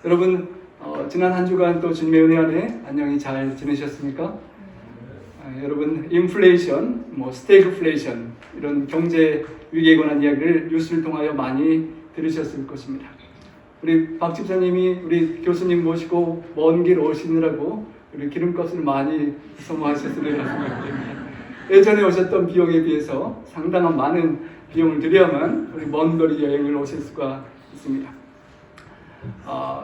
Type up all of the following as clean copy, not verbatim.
여러분 지난 한 주간 또 주님의 은혜 안에 안녕히 잘 지내셨습니까? 여러분 인플레이션, 스태그플레이션 이런 경제 위기에 관한 이야기를 뉴스를 통하여 많이 들으셨을 것입니다. 우리 박 집사님이 우리 교수님 모시고 먼 길 오시느라고 우리 기름값을 많이 소모하셨으리라 생각됩니다. 예전에 오셨던 비용에 비해서 상당한 많은 비용을 들여야만 우리 먼 거리 여행을 오실 수가 있습니다.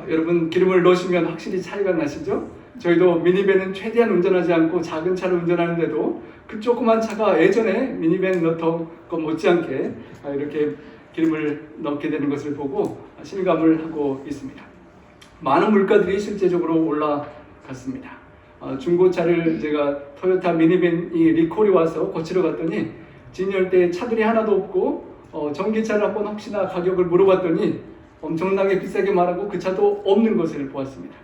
여러분 기름을 넣으시면 확실히 차이가 나시죠? 저희도 미니밴은 최대한 운전하지 않고 작은 차를 운전하는데도 그 조그만 차가 예전에 미니밴 넣던 것 못지않게 이렇게 기름을 넣게 되는 것을 보고 실감을 하고 있습니다. 많은 물가들이 실제적으로 올라갔습니다. 중고차를 제가 토요타 미니밴이 리콜이 와서 고치러 갔더니 진열대에 차들이 하나도 없고 전기차를 한번 혹시나 가격을 물어봤더니 엄청나게 비싸게 말하고 그 차도 없는 것을 보았습니다.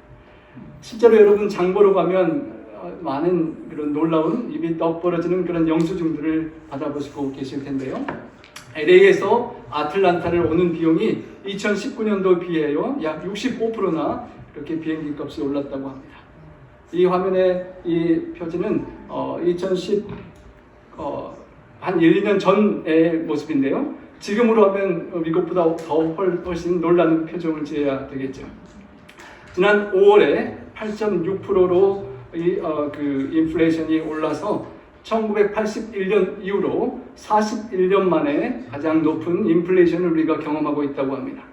실제로 여러분 장 보러 가면 많은 그런 놀라운 입이 떡 벌어지는 그런 영수증들을 받아보시고 계실 텐데요. LA에서 아틀란타를 오는 비용이 2019년도 비해요 약 65%나 이렇게 비행기 값이 올랐다고 합니다. 이 화면에 이 표지는 한 1, 2년 전의 모습인데요. 지금으로 하면 미국보다 훨씬 놀라는 표정을 지어야 되겠죠. 지난 5월에 8.6%로 그 인플레이션이 올라서 1981년 이후로 41년 만에 가장 높은 인플레이션을 우리가 경험하고 있다고 합니다.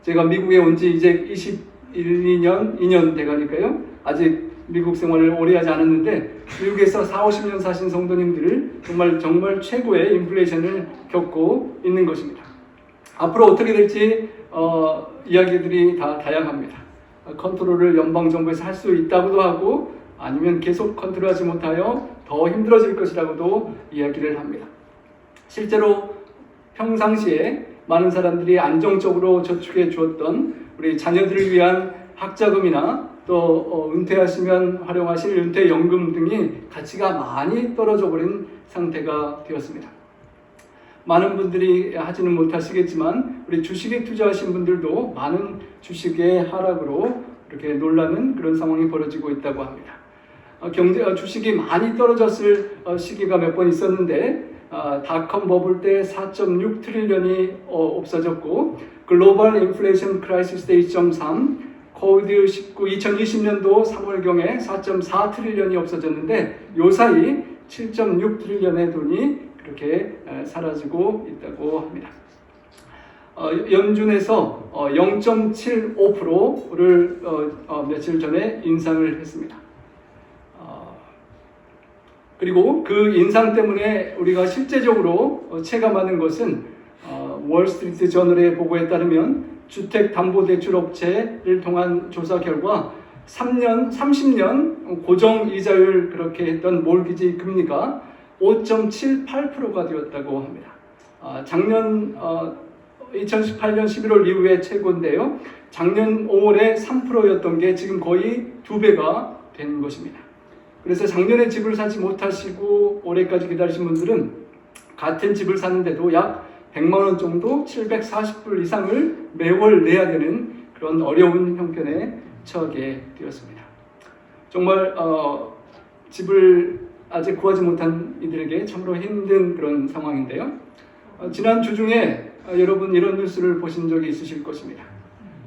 제가 미국에 온 지 이제 2년 돼가니까요. 아직 미국 생활을 오래 하지 않았는데 미국에서 40, 50년 사신 성도님들을 정말 최고의 인플레이션을 겪고 있는 것입니다. 앞으로 어떻게 될지 이야기들이 다 다양합니다. 컨트롤을 연방정부에서 할 수 있다고도 하고 아니면 계속 컨트롤하지 못하여 더 힘들어질 것이라고도 이야기를 합니다. 실제로 평상시에 많은 사람들이 안정적으로 저축해 주었던 우리 자녀들을 위한 학자금이나 또 은퇴하시면 활용하실 은퇴연금 등이 가치가 많이 떨어져 버린 상태가 되었습니다. 많은 분들이 하지는 못하시겠지만 우리 주식에 투자하신 분들도 많은 주식의 하락으로 이렇게 놀라는 그런 상황이 벌어지고 있다고 합니다. 주식이 많이 떨어졌을 시기가 몇 번 있었는데 닷컴 버블 때 4.6 트릴리언이 없어졌고 글로벌 인플레이션 크라이시스 때 2.3 코비드-19 2020년도 3월경에 4.4 트릴리언이 없어졌는데 요 사이 7.6 트릴리언의 돈이 그렇게 사라지고 있다고 합니다. 연준에서 0.75%를 며칠 전에 인상을 했습니다. 그리고 그 인상 때문에 우리가 실제적으로 체감하는 것은 월스트리트 저널의 보고에 따르면 주택담보대출업체를 통한 조사 결과 30년 고정이자율 그렇게 했던 몰기지 금리가 5.78%가 되었다고 합니다. 작년 2018년 11월 이후에 최고인데요. 작년 5월에 3%였던 게 지금 거의 2배가 된 것입니다. 그래서 작년에 집을 사지 못하시고 올해까지 기다리신 분들은 같은 집을 사는데도 약 100만 원 정도 740불 이상을 매월 내야 되는 그런 어려운 형편에 처하게 되었습니다. 정말 집을 아직 구하지 못한 이들에게 참으로 힘든 그런 상황인데요. 지난 주 중에 여러분 이런 뉴스를 보신 적이 있으실 것입니다.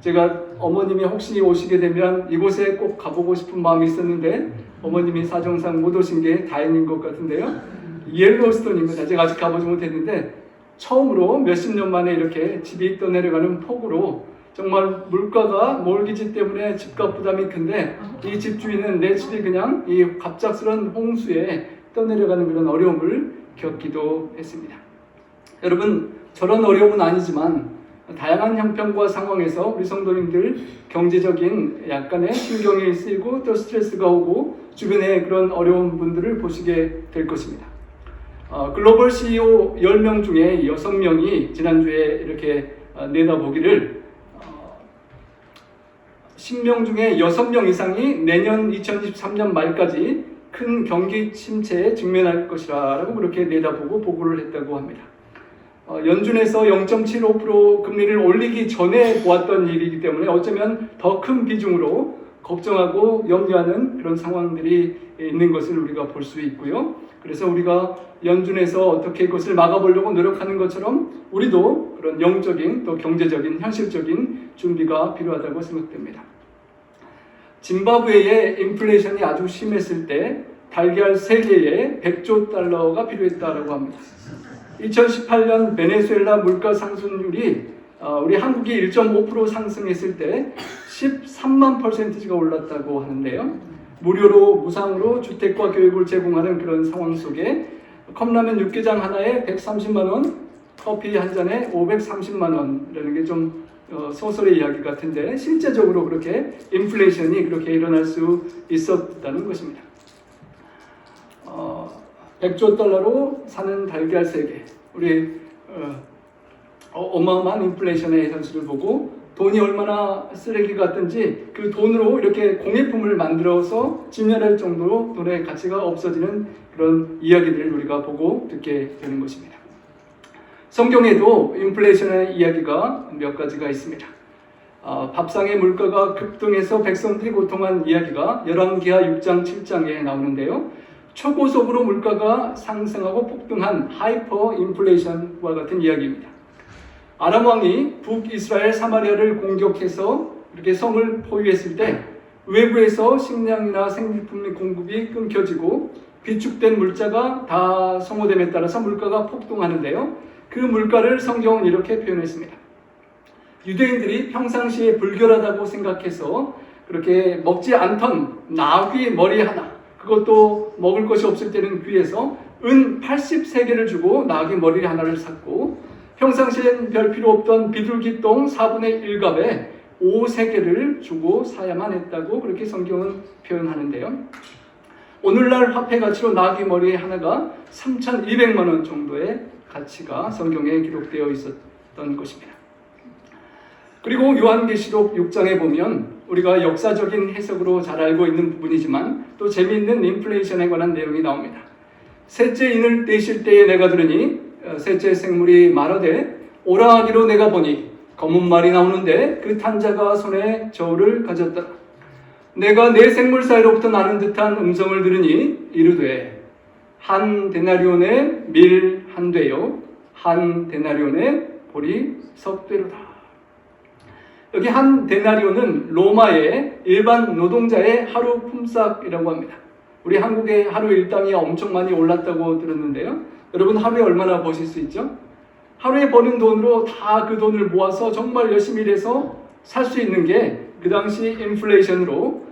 제가 어머님이 혹시 오시게 되면 이곳에 꼭 가보고 싶은 마음이 있었는데 어머님이 사정상 못 오신 게 다행인 것 같은데요. 옐로우스톤입니다. 제가 아직 가보지 못했는데 처음으로 몇십 년 만에 이렇게 집이 떠내려가는 폭우로 정말 물가가 몰기지 때문에 집값 부담이 큰데 이 집주인은 내 집이 그냥 이 갑작스러운 홍수에 떠내려가는 그런 어려움을 겪기도 했습니다. 여러분 저런 어려움은 아니지만 다양한 형편과 상황에서 우리 성도님들 경제적인 약간의 신경이 쓰이고 또 스트레스가 오고 주변에 그런 어려운 분들을 보시게 될 것입니다. 글로벌 CEO 10명 중에 6명이 지난주에 이렇게 내다보기를 10명 중에 6명 이상이 내년 2023년 말까지 큰 경기 침체에 직면할 것이라고 그렇게 내다보고 보고를 했다고 합니다. 연준에서 0.75% 금리를 올리기 전에 보았던 일이기 때문에 어쩌면 더 큰 비중으로 걱정하고 염려하는 그런 상황들이 있는 것을 우리가 볼 수 있고요. 그래서 우리가 연준에서 어떻게 그것을 막아보려고 노력하는 것처럼 우리도 그런 영적인 또 경제적인 현실적인 준비가 필요하다고 생각됩니다. 짐바브웨의 인플레이션이 아주 심했을 때 달걀 3개에 100조 달러가 필요했다고 합니다. 2018년 베네수엘라 물가 상승률이 우리 한국이 1.5% 상승했을 때 13만 %가 올랐다고 하는데요. 무료로 무상으로 주택과 교육을 제공하는 그런 상황 속에 컵라면 육개장 하나에 130만 원, 커피 한 잔에 530만 원이라는 게 좀 소설의 이야기 같은데 실제적으로 그렇게 인플레이션이 그렇게 일어날 수 있었다는 것입니다. 100조 달러로 사는 달걀 3개. 우리 어마어마한 인플레이션의 현실을 보고 돈이 얼마나 쓰레기 같든지 그 돈으로 이렇게 공예품을 만들어서 진열할 정도로 돈의 가치가 없어지는 그런 이야기들을 우리가 보고 듣게 되는 것입니다. 성경에도 인플레이션의 이야기가 몇 가지가 있습니다. 밥상의 물가가 급등해서 백성들이 고통한 이야기가 열왕기하 6장 7장에 나오는데요. 초고속으로 물가가 상승하고 폭등한 하이퍼 인플레이션과 같은 이야기입니다. 아람 왕이 북이스라엘 사마리아를 공격해서 이렇게 성을 포위했을 때 외부에서 식량이나 생필품 공급이 끊겨지고 비축된 물자가 다 소모됨에 따라서 물가가 폭등하는데요. 그 물가를 성경은 이렇게 표현했습니다. 유대인들이 평상시에 불결하다고 생각해서 그렇게 먹지 않던 나귀 머리 하나, 그것도 먹을 것이 없을 때는 귀에서 은 80세겔을 주고 나귀 머리 하나를 샀고 평상시엔 별 필요 없던 비둘기 똥 4분의 1갑에 5세겔을 주고 사야만 했다고 그렇게 성경은 표현하는데요. 오늘날 화폐 가치로 나귀 머리 하나가 3,200만 원 정도의 가치가 성경에 기록되어 있었던 것입니다. 그리고 요한계시록 6장에 보면 우리가 역사적인 해석으로 잘 알고 있는 부분이지만 또 재미있는 인플레이션에 관한 내용이 나옵니다. 셋째 인을 떼실 때에 내가 들으니 셋째 생물이 말하되 오라 하기로 내가 보니 검은 말이 나오는데 그 탄 자가 손에 저울을 가졌더라. 내가 네 생물 사이로부터 나는 듯한 음성을 들으니 이르되 한 데나리온의 밀 한 되요 한 데나리온의 보리 석 되로다. 여기 한 데나리온은 로마의 일반 노동자의 하루 품삯이라고 합니다. 우리 한국의 하루 일당이 엄청 많이 올랐다고 들었는데요. 여러분 하루에 얼마나 버실 수 있죠? 하루에 버는 돈으로 다 그 돈을 모아서 정말 열심히 일해서 살 수 있는 게 그 당시 인플레이션으로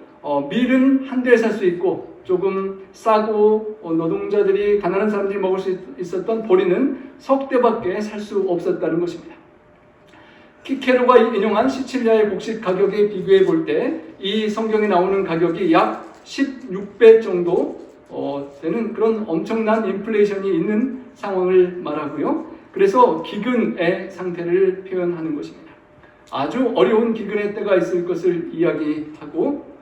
밀은 한 대에 살 수 있고 조금 싸고 노동자들이 가난한 사람들이 먹을 수 있었던 보리는 석 대밖에 살 수 없었다는 것입니다. 키케로가 인용한 시칠리아의 곡식 가격에 비교해 볼 때 이 성경에 나오는 가격이 약 16배 정도 되는 그런 엄청난 인플레이션이 있는 상황을 말하고요. 그래서 기근의 상태를 표현하는 것입니다. 아주 어려운 기근의 때가 있을 것을 이야기하고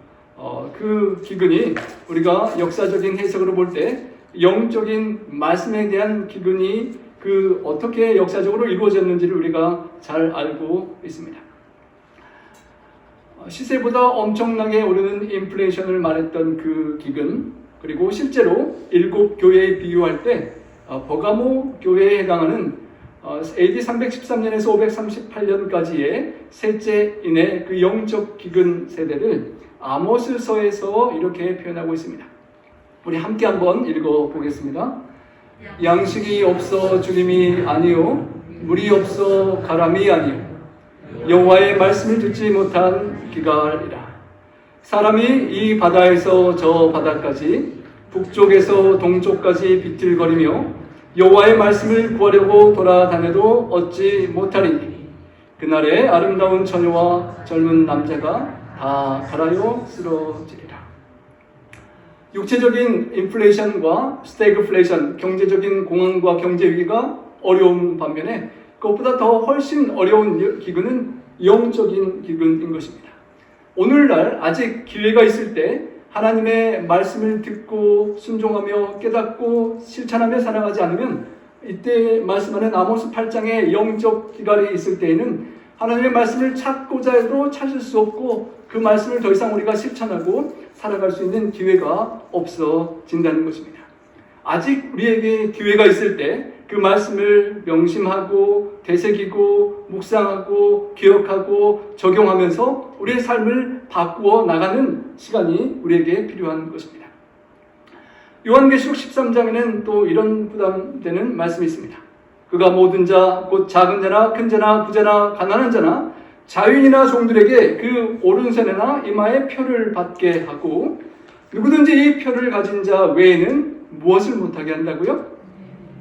그 기근이 우리가 역사적인 해석으로 볼 때 영적인 말씀에 대한 기근이 어떻게 역사적으로 이루어졌는지를 우리가 잘 알고 있습니다. 시세보다 엄청나게 오르는 인플레이션을 말했던 그 기근, 그리고 실제로 7교회에 비유할 때 버가모 교회에 해당하는 AD 313년에서 538년까지의 셋째 인의 그 영적 기근 세대를 아모스서에서 이렇게 표현하고 있습니다. 우리 함께 한번 읽어보겠습니다. 양식이 없어 주림이 아니요 물이 없어 가람이 아니요 여호와의 말씀을 듣지 못한 기갈이라. 사람이 이 바다에서 저 바다까지 북쪽에서 동쪽까지 비틀거리며 여호와의 말씀을 구하려고 돌아다녀도 얻지 못하리니 그날에 아름다운 처녀와 젊은 남자가 다 갈아요 쓰러지리라. 육체적인 인플레이션과 스태그플레이션, 경제적인 공황과 경제 위기가 어려운 반면에 그것보다 더 훨씬 어려운 기근은 영적인 기근인 것입니다. 오늘날 아직 기회가 있을 때 하나님의 말씀을 듣고 순종하며 깨닫고 실천하며 살아가지 않으면 이때 말씀하는 아모스 8장의 영적 기갈이 있을 때에는 하나님의 말씀을 찾고자 해도 찾을 수 없고 그 말씀을 더 이상 우리가 실천하고 살아갈 수 있는 기회가 없어진다는 것입니다. 아직 우리에게 기회가 있을 때 그 말씀을 명심하고 되새기고 묵상하고 기억하고 적용하면서 우리의 삶을 바꾸어 나가는 시간이 우리에게 필요한 것입니다. 요한계시록 13장에는 또 이런 부담되는 말씀이 있습니다. 그가 모든 자, 곧 작은 자나 큰 자나 부자나 가난한 자나 자유인이나 종들에게 그 오른손에나 이마에 표를 받게 하고 누구든지 이 표를 가진 자 외에는 무엇을 못하게 한다고요?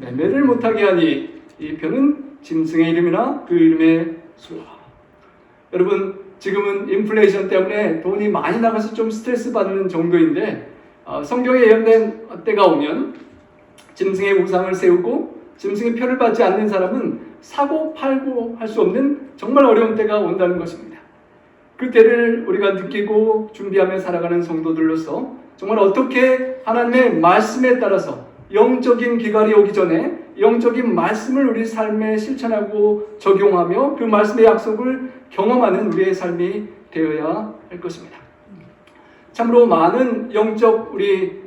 매매를 못하게 하니 이 표는 짐승의 이름이나 그 이름의 수라. 여러분, 지금은 인플레이션 때문에 돈이 많이 나가서 좀 스트레스 받는 정도인데 성경에 예언된 때가 오면 짐승의 우상을 세우고 짐승의 표를 받지 않는 사람은 사고 팔고 할 수 없는 정말 어려운 때가 온다는 것입니다. 그 때를 우리가 느끼고 준비하며 살아가는 성도들로서 정말 어떻게 하나님의 말씀에 따라서 영적인 기갈이 오기 전에 영적인 말씀을 우리 삶에 실천하고 적용하며 그 말씀의 약속을 경험하는 우리의 삶이 되어야 할 것입니다. 참으로 많은 영적 우리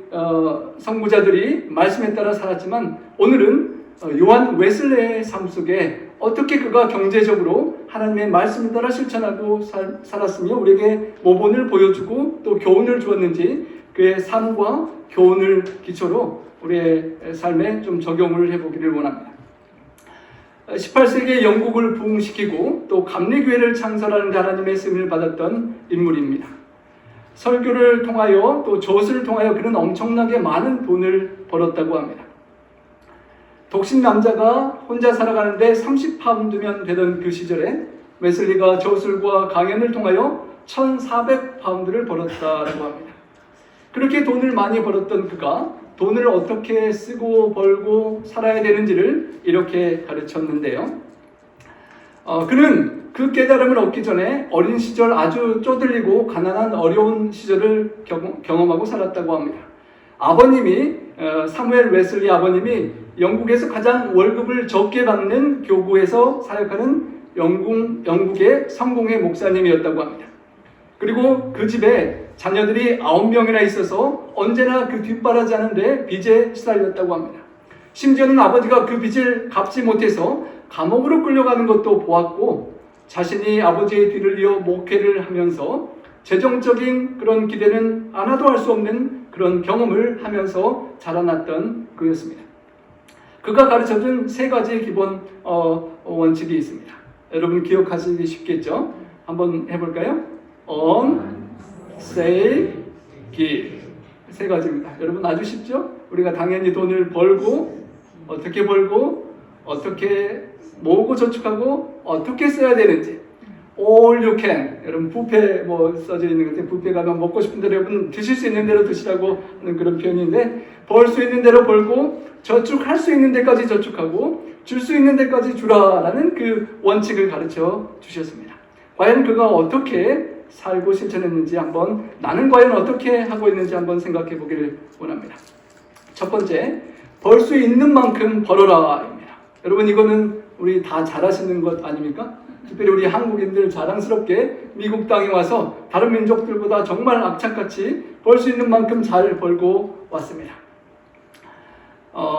선구자들이 말씀에 따라 살았지만 오늘은 요한 웨슬레의 삶 속에 어떻게 그가 경제적으로 하나님의 말씀에 따라 실천하고 살았으며 우리에게 모본을 보여주고 또 교훈을 주었는지 그의 삶과 교훈을 기초로 우리의 삶에 좀 적용을 해보기를 원합니다. 18세기에 영국을 부흥시키고 또 감리교회를 창설하는 데 하나님의 쓰임을 받았던 인물입니다. 설교를 통하여 또 조수를 통하여 그는 엄청나게 많은 돈을 벌었다고 합니다. 독신 남자가 혼자 살아가는데 30파운드면 되던 그 시절에 웨슬리가 저술과 강연을 통하여 1,400파운드를 벌었다고 합니다. 그렇게 돈을 많이 벌었던 그가 돈을 어떻게 쓰고 벌고 살아야 되는지를 이렇게 가르쳤는데요. 그는 그 깨달음을 얻기 전에 어린 시절 아주 쪼들리고 가난한 어려운 시절을 경험하고 살았다고 합니다. 아버님이 사무엘 웨슬리 아버님이 영국에서 가장 월급을 적게 받는 교구에서 사역하는 영국의 성공회 목사님이었다고 합니다. 그리고 그 집에 자녀들이 9명이나 있어서 언제나 그 뒷바라지 하는데 빚에 시달렸다고 합니다. 심지어는 아버지가 그 빚을 갚지 못해서 감옥으로 끌려가는 것도 보았고 자신이 아버지의 뒤를 이어 목회를 하면서 재정적인 그런 기대는 하나도 할 수 없는 그런 경험을 하면서 자라났던 그였습니다. 그가 가르쳐준 3가지 기본 원칙이 있습니다. 여러분 기억하시기 쉽겠죠? 한번 해볼까요? On, save, give. 3가지입니다. 여러분 아주 쉽죠? 우리가 당연히 돈을 벌고 어떻게 벌고 어떻게 모으고 저축하고 어떻게 써야 되는지 all you can. 여러분 뷔페 써져 있는 것 같아요. 뷔페 가면 먹고 싶은 대로 여러분 드실 수 있는 대로 드시라고 하는 그런 표현인데 벌 수 있는 대로 벌고 저축할 수 있는 데까지 저축하고 줄 수 있는 데까지 주라라는 그 원칙을 가르쳐 주셨습니다. 과연 그가 어떻게 살고 실천했는지 한번 나는 과연 어떻게 하고 있는지 한번 생각해 보기를 원합니다. 첫 번째, 벌 수 있는 만큼 벌어라입니다. 여러분 이거는 우리 다 잘하시는 것 아닙니까? 특별히 우리 한국인들 자랑스럽게 미국 땅에 와서 다른 민족들보다 정말 악착같이 벌 수 있는 만큼 잘 벌고 왔습니다.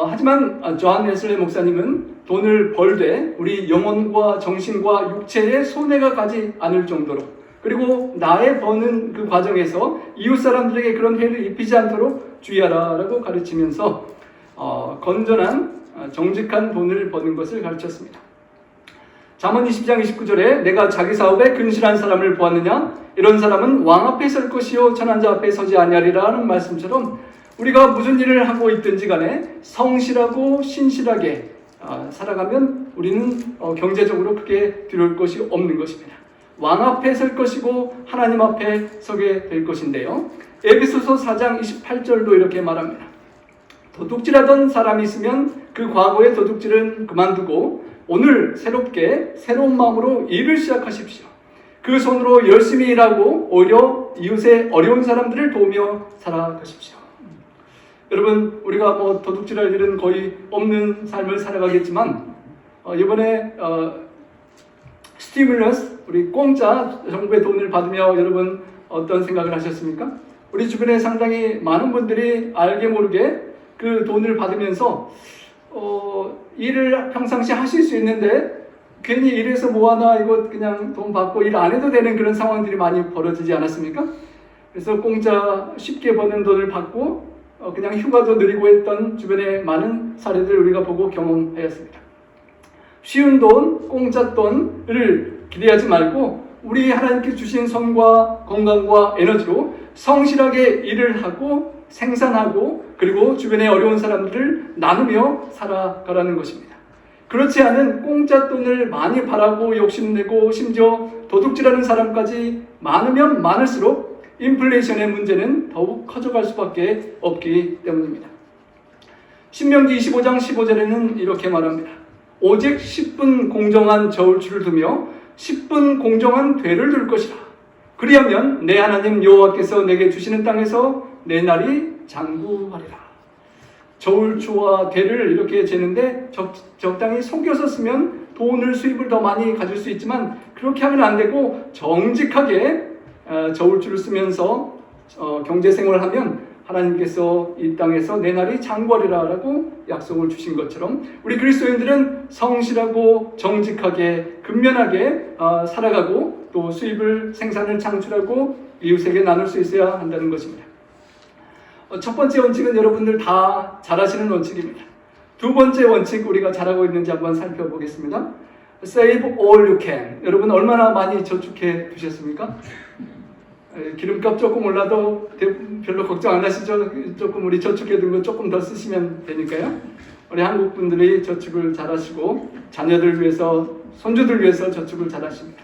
하지만 존 웨슬리 목사님은 돈을 벌되 우리 영혼과 정신과 육체에 손해가 가지 않을 정도로 그리고 나의 버는 그 과정에서 이웃 사람들에게 그런 해를 입히지 않도록 주의하라라고 가르치면서 건전한 정직한 돈을 버는 것을 가르쳤습니다. 잠언 20장 29절에 내가 자기 사업에 근실한 사람을 보았느냐? 이런 사람은 왕 앞에 설 것이요 천한 자 앞에 서지 아니하리라는 말씀처럼 우리가 무슨 일을 하고 있든지 간에 성실하고 신실하게 살아가면 우리는 경제적으로 크게 두려울 것이 없는 것입니다. 왕 앞에 설 것이고 하나님 앞에 서게 될 것인데요. 에베소서 4장 28절도 이렇게 말합니다. 도둑질하던 사람이 있으면 그 과거의 도둑질은 그만두고 오늘 새롭게 새로운 마음으로 일을 시작하십시오. 그 손으로 열심히 일하고 오히려 이웃의 어려운 사람들을 도우며 살아가십시오. 여러분 우리가 뭐 도둑질할 일은 거의 없는 삶을 살아가겠지만 이번에 스티뮬러스 우리 공짜 정부의 돈을 받으며 여러분 어떤 생각을 하셨습니까? 우리 주변에 상당히 많은 분들이 알게 모르게 그 돈을 받으면서 일을 평상시 하실 수 있는데 괜히 일해서 뭐하나 이거 그냥 돈 받고 일 안 해도 되는 그런 상황들이 많이 벌어지지 않았습니까? 그래서 공짜 쉽게 버는 돈을 받고 그냥 휴가도 누리고 했던 주변의 많은 사례들을 우리가 보고 경험하였습니다. 쉬운 돈, 공짜 돈을 기대하지 말고 우리 하나님께 주신 손과 건강과 에너지로 성실하게 일을 하고 생산하고 그리고 주변의 어려운 사람들을 나누며 살아가라는 것입니다. 그렇지 않은 공짜 돈을 많이 바라고 욕심내고 심지어 도둑질하는 사람까지 많으면 많을수록 인플레이션의 문제는 더욱 커져갈 수밖에 없기 때문입니다. 신명기 25장 15절에는 이렇게 말합니다. 오직 10분 공정한 저울추를 두며 10분 공정한 되를 둘 것이라. 그리하면 내 하나님 여호와께서 내게 주시는 땅에서 내 날이 장구하리라. 저울추와 되를 이렇게 재는데 적당히 속여서 쓰면 돈을 수입을 더 많이 가질 수 있지만 그렇게 하면 안 되고 정직하게 저울추를 쓰면서 경제생활을 하면 하나님께서 이 땅에서 내 날이 장구하리라 라고 약속을 주신 것처럼 우리 그리스도인들은 성실하고 정직하게 근면하게 살아가고 또 수입을 생산을 창출하고 이웃에게 나눌 수 있어야 한다는 것입니다. 첫 번째 원칙은 여러분들 다 잘 아시는 원칙입니다. 두 번째 원칙 우리가 잘하고 있는지 한번 살펴보겠습니다. Save all you can. 여러분 얼마나 많이 저축해 두셨습니까? 기름값 조금 올라도 별로 걱정 안 하시죠? 조금 우리 저축해 둔 거 조금 더 쓰시면 되니까요. 우리 한국 분들이 저축을 잘 하시고 자녀들 위해서 손주들 위해서 저축을 잘 하십니다.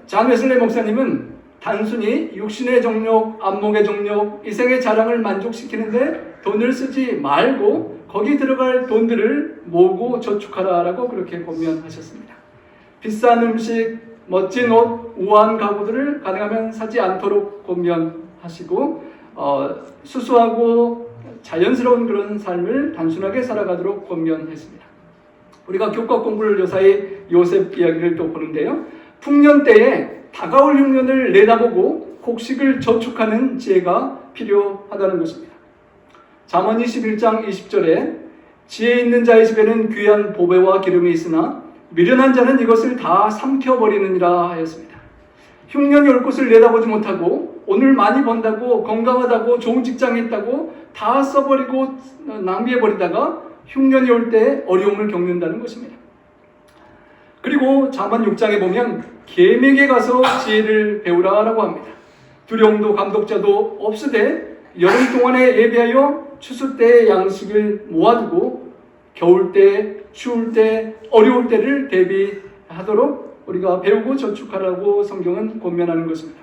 잔 웨슬레 목사님은 단순히 육신의 정욕, 안목의 정욕, 이생의 자랑을 만족시키는데 돈을 쓰지 말고 거기 들어갈 돈들을 모으고 저축하라라고 그렇게 권면하셨습니다. 비싼 음식, 멋진 옷, 우아한 가구들을 가능하면 사지 않도록 권면하시고 수수하고 자연스러운 그런 삶을 단순하게 살아가도록 권면했습니다. 우리가 교과 공부를 요사이 요셉 이야기를 또 보는데요. 풍년 때에 다가올 흉년을 내다보고 곡식을 저축하는 지혜가 필요하다는 것입니다. 잠언 21장 20절에 지혜 있는 자의 집에는 귀한 보배와 기름이 있으나 미련한 자는 이것을 다 삼켜버리느니라 하였습니다. 흉년이 올 것을 내다보지 못하고 오늘 많이 번다고 건강하다고 좋은 직장에 있다고 다 써버리고 낭비해버리다가 흉년이 올 때 어려움을 겪는다는 것입니다. 그리고 잠언 6장에 보면 계명에 가서 지혜를 배우라라고 합니다. 두령도 감독자도 없으되 여름 동안에 예비하여 추수 때의 양식을 모아두고 겨울 때, 추울 때, 어려울 때를 대비하도록 우리가 배우고 저축하라고 성경은 권면하는 것입니다.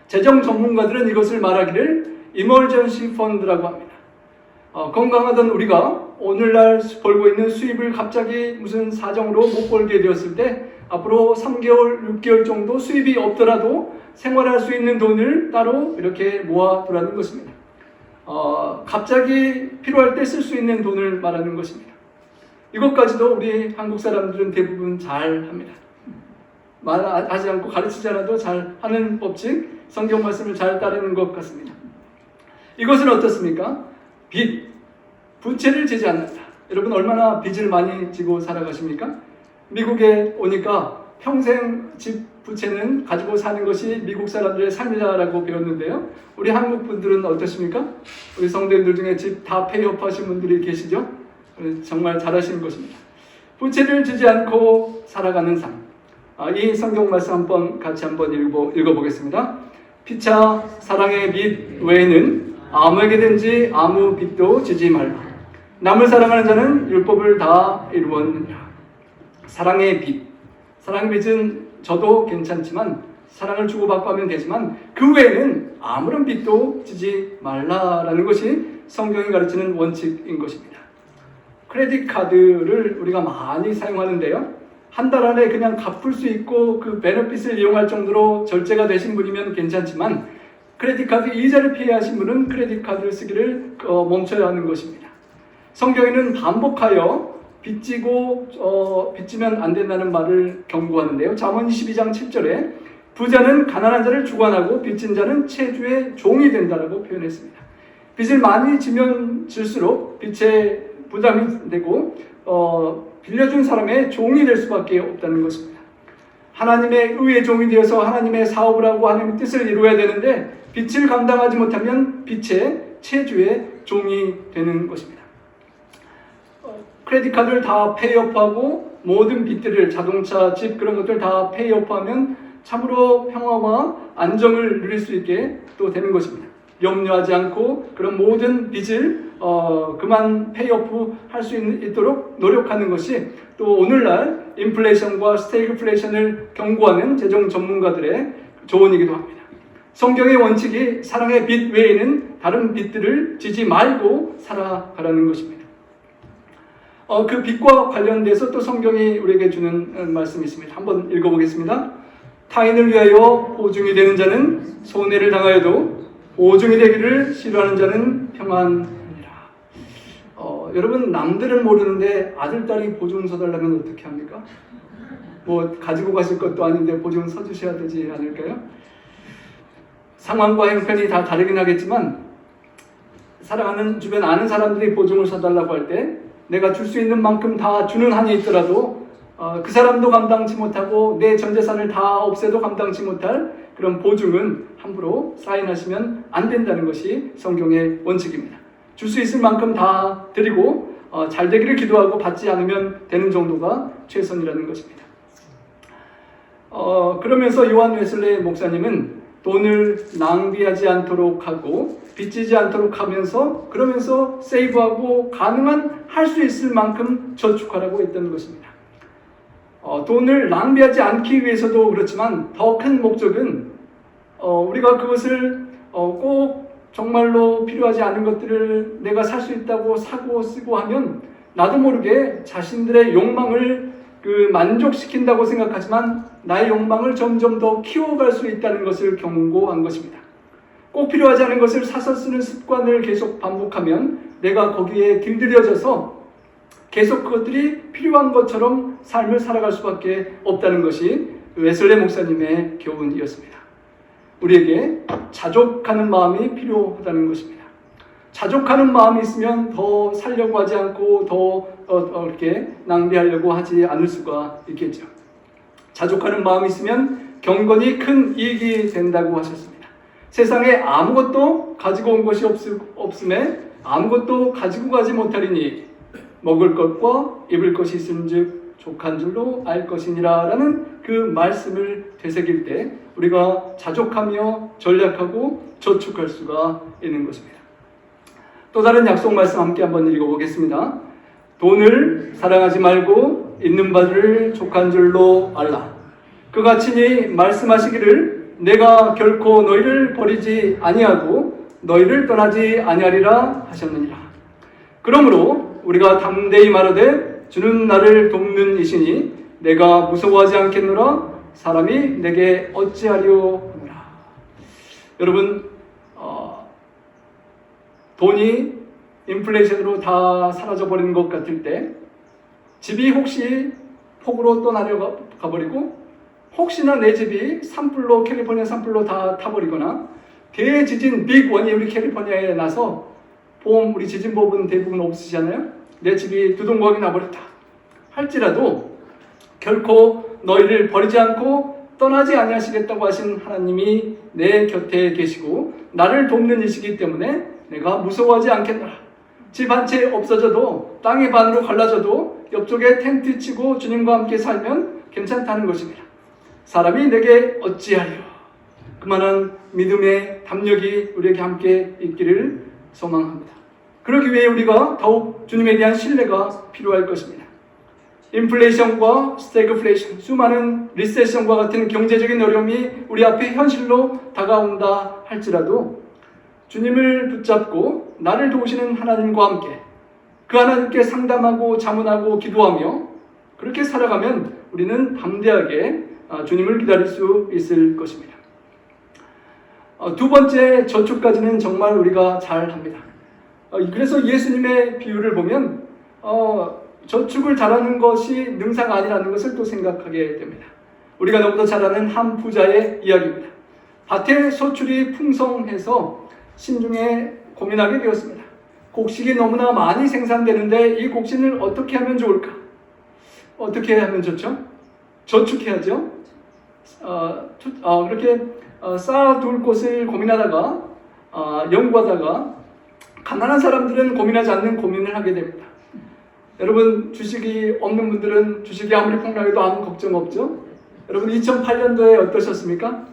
재정 전문가들은 이것을 말하기를 이머전시 펀드라고 합니다. 건강하던 우리가 오늘날 벌고 있는 수입을 갑자기 무슨 사정으로 못 벌게 되었을 때 앞으로 3개월, 6개월 정도 수입이 없더라도 생활할 수 있는 돈을 따로 이렇게 모아두라는 것입니다. 갑자기 필요할 때 쓸 수 있는 돈을 말하는 것입니다. 이것까지도 우리 한국 사람들은 대부분 잘 합니다. 말하지 않고 가르치지 않아도 잘 하는 법칙, 성경 말씀을 잘 따르는 것 같습니다. 이것은 어떻습니까? 빚, 부채를 지지 않는다. 여러분 얼마나 빚을 많이 지고 살아가십니까? 미국에 오니까 평생 집 부채는 가지고 사는 것이 미국 사람들의 삶이라고 배웠는데요. 우리 한국 분들은 어떻습니까? 우리 성도님들 중에 집 다 페이업 하신 분들이 계시죠? 정말 잘하시는 것입니다. 부채를 지지 않고 살아가는 삶. 이 성경 말씀 같이 한번 읽어보겠습니다. 피차 사랑의 빚 외에는 아무에게든지 아무 빚도 지지 말라. 남을 사랑하는 자는 율법을 다 이루었느니라. 사랑의 빚. 사랑의 빚은 저도 괜찮지만 사랑을 주고받고 하면 되지만 그 외에는 아무런 빚도 지지 말라라는 것이 성경이 가르치는 원칙인 것입니다. 크레딧 카드를 우리가 많이 사용하는데요. 한 달 안에 그냥 갚을 수 있고 그 베네핏을 이용할 정도로 절제가 되신 분이면 괜찮지만 크레딧 카드 이자를 피해야 하신 분은 크레딧 카드를 쓰기를 멈춰야 하는 것입니다. 성경에는 반복하여 빚지면 안 된다는 말을 경고하는데요. 잠언 22장 7절에 부자는 가난한 자를 주관하고 빚진 자는 채주의 종이 된다라고 표현했습니다. 빚을 많이 지면 질수록 빚에 부담이 되고 빌려준 사람의 종이 될 수밖에 없다는 것입니다. 하나님의 의의 종이 되어서 하나님의 사업을 하고 하나님의 뜻을 이루어야 되는데 빚을 감당하지 못하면 빚의 채주의 종이 되는 것입니다. 크레딧 카드를 다 페이업하고 모든 빚들을 자동차, 집 그런 것들 다 페이업하면 참으로 평화와 안정을 누릴 수 있게 또 되는 것입니다. 염려하지 않고 그런 모든 빚을 그만 페이오프 할 수 있도록 노력하는 것이 또 오늘날 인플레이션과 스태그플레이션을 경고하는 재정 전문가들의 조언이기도 합니다. 성경의 원칙이 사랑의 빚 외에는 다른 빚들을 지지 말고 살아가라는 것입니다. 그 빚과 관련돼서 또 성경이 우리에게 주는 말씀이 있습니다. 한번 읽어보겠습니다. 타인을 위하여 보증이 되는 자는 손해를 당하여도 보증이 되기를 싫어하는 자는 평안하니라. 여러분 남들은 모르는데 아들, 딸이 보증 서달라면 어떻게 합니까? 뭐 가지고 가실 것도 아닌데 보증 서주셔야 되지 않을까요? 상황과 형편이 다 다르긴 하겠지만 사랑하는 주변 아는 사람들이 보증을 서달라고 할 때 내가 줄 수 있는 만큼 다 주는 한이 있더라도 그 사람도 감당치 못하고 내 전 재산을 다 없애도 감당치 못할 그런 보증은 함부로 사인하시면 안 된다는 것이 성경의 원칙입니다. 줄 수 있을 만큼 다 드리고 잘 되기를 기도하고 받지 않으면 되는 정도가 최선이라는 것입니다. 그러면서 요한 웨슬레이 목사님은 돈을 낭비하지 않도록 하고 빚지지 않도록 하면서 그러면서 세이브하고 가능한 할 수 있을 만큼 저축하라고 했던 것입니다. 돈을 낭비하지 않기 위해서도 그렇지만 더 큰 목적은 우리가 그것을 꼭 정말로 필요하지 않은 것들을 내가 살 수 있다고 사고 쓰고 하면 나도 모르게 자신들의 욕망을 만족시킨다고 생각하지만 나의 욕망을 점점 더 키워갈 수 있다는 것을 경고한 것입니다. 꼭 필요하지 않은 것을 사서 쓰는 습관을 계속 반복하면 내가 거기에 길들여져서 계속 그것들이 필요한 것처럼 삶을 살아갈 수밖에 없다는 것이 웨슬레이 목사님의 교훈이었습니다. 우리에게 자족하는 마음이 필요하다는 것입니다. 자족하는 마음이 있으면 더 살려고 하지 않고 더 이렇게 낭비하려고 하지 않을 수가 있겠죠. 자족하는 마음이 있으면 경건이 큰 이익이 된다고 하셨습니다. 세상에 아무것도 가지고 온 것이 없음에 아무것도 가지고 가지 못하리니 먹을 것과 입을 것이 있은즉 족한 줄로 알 것이니라 라는 그 말씀을 되새길 때 우리가 자족하며 전략하고 저축할 수가 있는 것입니다. 또 다른 약속 말씀 함께 한번 읽어보겠습니다. 돈을 사랑하지 말고 있는 바를 족한 줄로 알라. 그같이 말씀하시기를 내가 결코 너희를 버리지 아니하고 너희를 떠나지 아니하리라 하셨느니라. 그러므로 우리가 담대히 말하되 주는 나를 돕는 이시니 내가 무서워하지 않겠노라. 사람이 내게 어찌하려 하노라. 여러분 돈이 인플레이션으로 다 사라져버리는 것 같을 때 집이 혹시 폭우로 떠나려 가버리고 혹시나 내 집이 산불로 캘리포니아 산불로 다 타버리거나 대지진 빅원이 우리 캘리포니아에 나서 보험 우리 지진보험은 대부분 없으시잖아요. 내 집이 두동강이 나버렸다 할지라도 결코 너희를 버리지 않고 떠나지 아니하시겠다고 하신 하나님이 내 곁에 계시고 나를 돕는 이시기 때문에 내가 무서워하지 않겠노라. 집 한 채 없어져도 땅의 반으로 갈라져도 옆쪽에 텐트 치고 주님과 함께 살면 괜찮다는 것입니다. 사람이 내게 어찌하려. 그만한 믿음의 담력이 우리에게 함께 있기를 소망합니다. 그러기 위해 우리가 더욱 주님에 대한 신뢰가 필요할 것입니다. 인플레이션과 스태그플레이션, 수많은 리세션과 같은 경제적인 어려움이 우리 앞에 현실로 다가온다 할지라도 주님을 붙잡고 나를 도우시는 하나님과 함께 그 하나님께 상담하고 자문하고 기도하며 그렇게 살아가면 우리는 담대하게 주님을 기다릴 수 있을 것입니다. 두 번째 저축까지는 정말 우리가 잘 합니다. 그래서 예수님의 비유를 보면 저축을 잘하는 것이 능사가 아니라는 것을 또 생각하게 됩니다. 우리가 너무도 잘 아는 한 부자의 이야기입니다. 밭에 소출이 풍성해서 신중에 고민하게 되었습니다. 곡식이 너무나 많이 생산되는데 이 곡식을 어떻게 하면 좋을까? 어떻게 하면 좋죠? 저축해야죠. 그렇게 쌓아둘 곳을 고민하다가 연구하다가 가난한 사람들은 고민하지 않는 고민을 하게 됩니다. 여러분, 주식이 없는 분들은 주식이 아무리 폭락해도 아무 걱정 없죠? 여러분, 2008년도에 어떠셨습니까?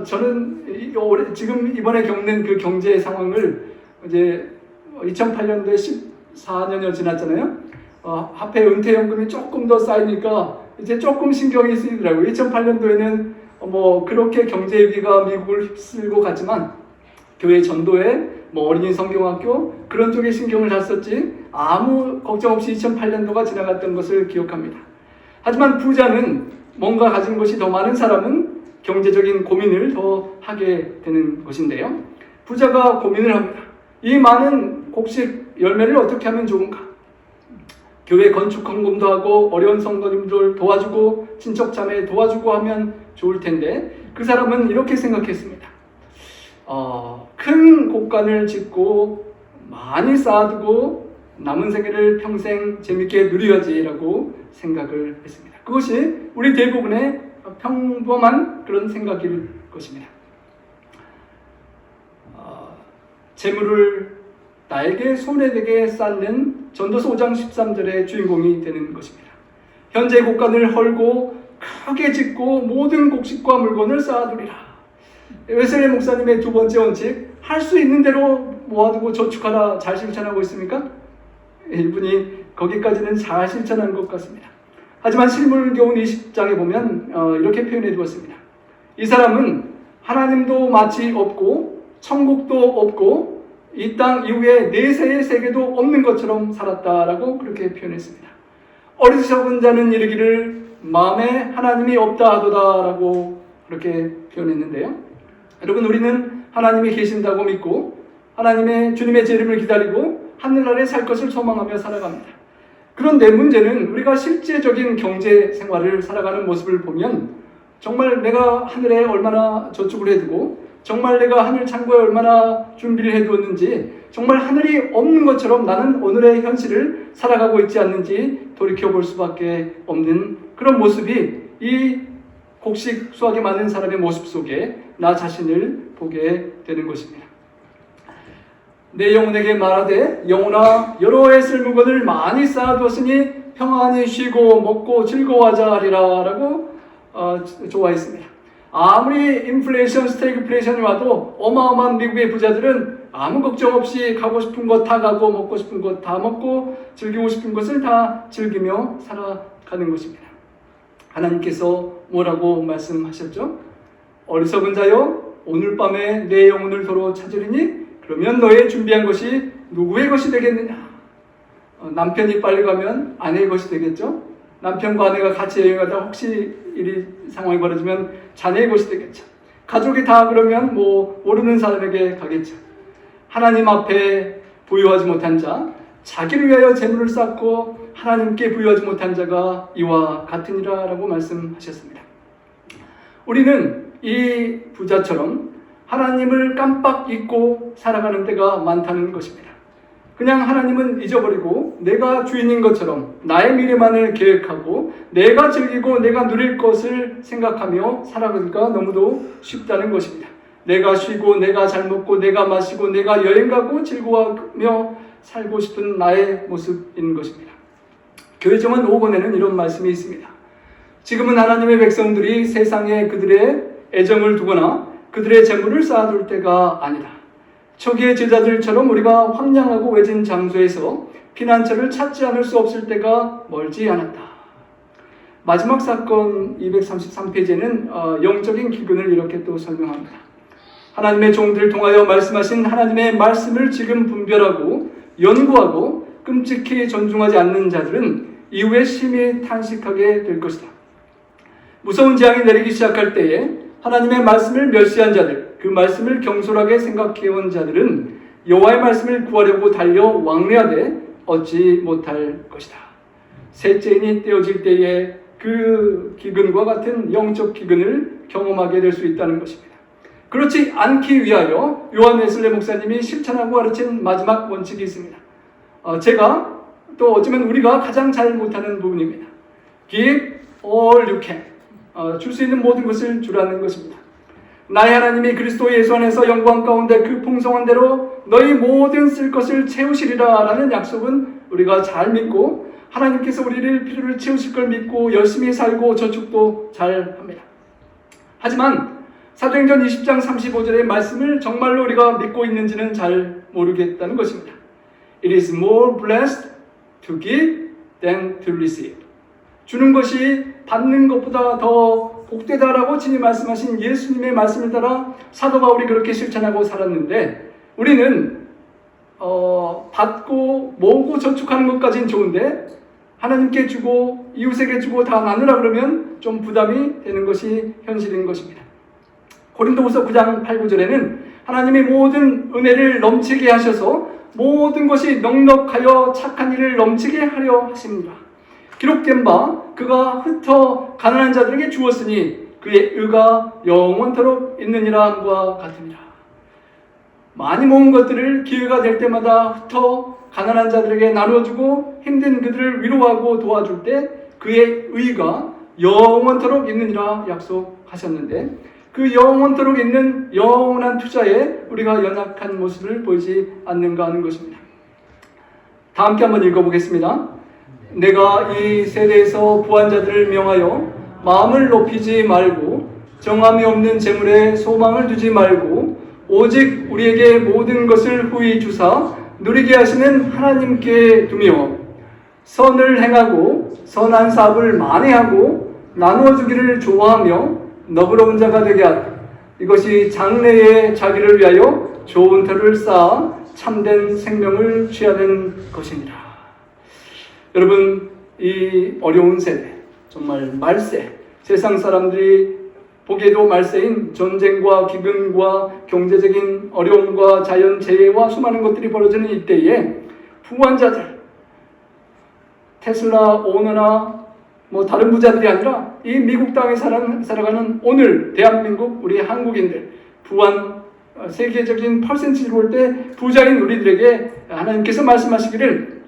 저는 지금 이번에 겪는 그 경제 상황을 이제 2008년도에 14년여 지났잖아요. 화폐 은퇴연금이 조금 더 쌓이니까 이제 조금 신경이 쓰이더라고요. 2008년도에는 그렇게 경제 위기가 미국을 휩쓸고 갔지만 교회 전도회, 어린이 성경학교 그런 쪽에 신경을 잘 썼지 아무 걱정 없이 2008년도가 지나갔던 것을 기억합니다. 하지만 부자는 뭔가 가진 것이 더 많은 사람은 경제적인 고민을 더 하게 되는 것인데요. 부자가 고민을 합니다. 이 많은 곡식 열매를 어떻게 하면 좋은가? 교회 건축 헌금도 하고 어려운 성도님들 도와주고 친척 자매 도와주고 하면 좋을 텐데 그 사람은 이렇게 생각했습니다. 큰 곳간을 짓고 많이 쌓아두고 남은 생애를 평생 재밌게 누려야지라고 생각을 했습니다. 그것이 우리 대부분의 평범한 그런 생각일 것입니다. 재물을 나에게 손해되게 쌓는 전도서 5장 13절의 주인공이 되는 것입니다. 현재 곡간을 헐고 크게 짓고 모든 곡식과 물건을 쌓아두리라. 웨슬리 목사님의 두 번째 원칙, 할 수 있는 대로 모아두고 저축하라, 잘 실천하고 있습니까? 이분이 거기까지는 잘 실천한 것 같습니다. 하지만 실물교훈 20장에 보면 이렇게 표현해 두었습니다. 이 사람은 하나님도 마치 없고 천국도 없고 이 땅 이후에 내세의 세계도 없는 것처럼 살았다라고 그렇게 표현했습니다. 어리석은 자는 이르기를 마음에 하나님이 없다 하도다라고 그렇게 표현했는데요. 여러분, 우리는 하나님이 계신다고 믿고 하나님의 주님의 재림을 기다리고 하늘나라에 살 것을 소망하며 살아갑니다. 그런데 문제는 우리가 실제적인 경제 생활을 살아가는 모습을 보면 정말 내가 하늘에 얼마나 저축을 해두고 정말 내가 하늘 창고에 얼마나 준비를 해두었는지 정말 하늘이 없는 것처럼 나는 오늘의 현실을 살아가고 있지 않는지 돌이켜볼 수밖에 없는 그런 모습이 이 곡식 수확이 많은 사람의 모습 속에 나 자신을 보게 되는 것입니다. 내 영혼에게 말하되 영혼아 여러 해 쓸 물건을 많이 쌓아두었으니 평안히 쉬고 먹고 즐거워하자 하리라 라고 좋아했습니다. 아무리 인플레이션, 스태그플레이션이 와도 어마어마한 미국의 부자들은 아무 걱정 없이 가고 싶은 것 다 가고 먹고 싶은 것 다 먹고 즐기고 싶은 것을 다 즐기며 살아가는 것입니다. 하나님께서 뭐라고 말씀하셨죠? 어리석은 자여 오늘 밤에 내 영혼을 도로 찾으리니 그러면 너의 준비한 것이 누구의 것이 되겠느냐? 남편이 빨리 가면 아내의 것이 되겠죠? 남편과 아내가 같이 여행하다 혹시 이 상황이 벌어지면 자녀의 것이 되겠죠. 가족이 다 그러면 모르는 사람에게 가겠죠. 하나님 앞에 부유하지 못한 자, 자기를 위하여 재물을 쌓고 하나님께 부유하지 못한 자가 이와 같으니라 라고 말씀하셨습니다. 우리는 이 부자처럼 하나님을 깜빡 잊고 살아가는 때가 많다는 것입니다. 그냥 하나님은 잊어버리고 내가 주인인 것처럼 나의 미래만을 계획하고 내가 즐기고 내가 누릴 것을 생각하며 살아가기가 너무도 쉽다는 것입니다. 내가 쉬고 내가 잘 먹고 내가 마시고 내가 여행 가고 즐거워하며 살고 싶은 나의 모습인 것입니다. 교회 정원 5권에는 이런 말씀이 있습니다. 지금은 하나님의 백성들이 세상에 그들의 애정을 두거나 그들의 재물을 쌓아둘 때가 아니다. 초기의 제자들처럼 우리가 황량하고 외진 장소에서 피난처를 찾지 않을 수 없을 때가 멀지 않았다. 마지막 사건 233페이지에는 영적인 기근을 이렇게 또 설명합니다. 하나님의 종들을 통하여 말씀하신 하나님의 말씀을 지금 분별하고 연구하고 끔찍히 존중하지 않는 자들은 이후에 심히 탄식하게 될 것이다. 무서운 재앙이 내리기 시작할 때에 하나님의 말씀을 멸시한 자들, 그 말씀을 경솔하게 생각해온 자들은 여호와의 말씀을 구하려고 달려 왕래하되 얻지 못할 것이다. 셋째인이 떼어질 때에 그 기근과 같은 영적 기근을 경험하게 될 수 있다는 것입니다. 그렇지 않기 위하여 요한 웨슬레 목사님이 실천하고 가르친 마지막 원칙이 있습니다. 제가 또 어쩌면 우리가 가장 잘 못하는 부분입니다. Give all you can. 줄 수 있는 모든 것을 주라는 것입니다. 나의 하나님이 그리스도 예수 안에서 영광 가운데 그 풍성한 대로 너희 모든 쓸 것을 채우시리라 라는 약속은 우리가 잘 믿고 하나님께서 우리를 필요를 채우실 걸 믿고 열심히 살고 저축도 잘 합니다. 하지만 사도행전 20장 35절의 말씀을 정말로 우리가 믿고 있는지는 잘 모르겠다는 것입니다. It is more blessed to give than to receive. 주는 것이 받는 것보다 더 복되다라고 친히 말씀하신 예수님의 말씀을 따라 사도 바울이 그렇게 실천하고 살았는데 우리는 받고 모으고 저축하는 것까지는 좋은데 하나님께 주고 이웃에게 주고 다 나누라 그러면 좀 부담이 되는 것이 현실인 것입니다. 고린도후서 9장 8, 9절에는 하나님이 모든 은혜를 넘치게 하셔서 모든 것이 넉넉하여 착한 일을 넘치게 하려 하십니다. 기록된 바 그가 흩어 가난한 자들에게 주었으니 그의 의가 영원토록 있느니라 함과 같으니라. 많이 모은 것들을 기회가 될 때마다 흩어 가난한 자들에게 나누어주고 힘든 그들을 위로하고 도와줄 때 그의 의가 영원토록 있느니라 약속하셨는데 그 영원토록 있는 영원한 투자에 우리가 연약한 모습을 보이지 않는가 하는 것입니다. 다 함께 한번 읽어보겠습니다. 내가 이 세대에서 부한 자들을 명하여 마음을 높이지 말고 정함이 없는 재물에 소망을 두지 말고 오직 우리에게 모든 것을 후히 주사 누리게 하시는 하나님께 두며 선을 행하고 선한 사업을 만회하고 나누어 주기를 좋아하며 너그러운 자가 되게 하라. 이것이 장래에 자기를 위하여 좋은 터를 쌓아 참된 생명을 취하는 것이니라. 여러분, 이 어려운 세대, 정말 말세, 세상 사람들이 보기에도 말세인 전쟁과 기근과 경제적인 어려움과 자연재해와 수많은 것들이 벌어지는 이때에 부한 자들, 테슬라 오너나 다른 부자들이 아니라 이 미국 땅에 살아가는 오늘 대한민국 우리 한국인들 부한 세계적인 퍼센티지로 볼 때 부자인 우리들에게 하나님께서 말씀하시기를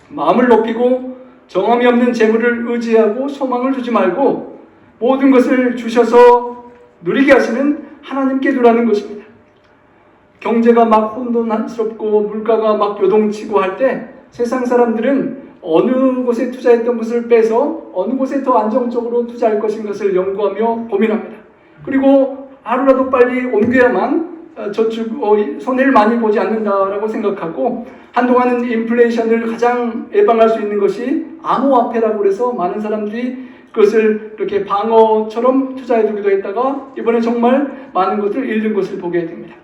마음을 높이고 정함이 없는 재물을 의지하고 소망을 두지 말고 모든 것을 주셔서 누리게 하시는 하나님께 두라는 것입니다. 경제가 막 혼돈스럽고 물가가 막 요동치고 할 때 세상 사람들은 어느 곳에 투자했던 것을 빼서 어느 곳에 더 안정적으로 투자할 것인 것을 연구하며 고민합니다. 그리고 하루라도 빨리 옮겨야만 손해를 많이 보지 않는다라고 생각하고 한동안은 인플레이션을 가장 예방할 수 있는 것이 암호화폐라고 그래서 많은 사람들이 그것을 이렇게 방어처럼 투자해두기도 했다가 이번에 정말 많은 것을 잃는 것을 보게 됩니다.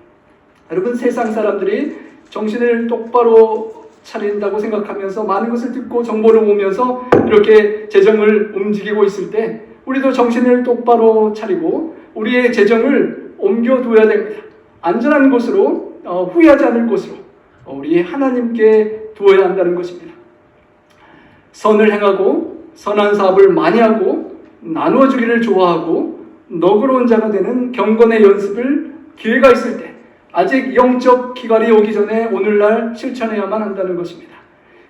여러분, 세상 사람들이 정신을 똑바로 차린다고 생각하면서 많은 것을 듣고 정보를 모으면서 이렇게 재정을 움직이고 있을 때 우리도 정신을 똑바로 차리고 우리의 재정을 옮겨둬야 됩니다. 안전한 곳으로, 후회하지 않을 곳으로 우리 하나님께 두어야 한다는 것입니다. 선을 행하고 선한 사업을 많이 하고 나누어 주기를 좋아하고 너그러운 자가 되는 경건의 연습을 기회가 있을 때 아직 영적 기갈이 오기 전에 오늘날 실천해야만 한다는 것입니다.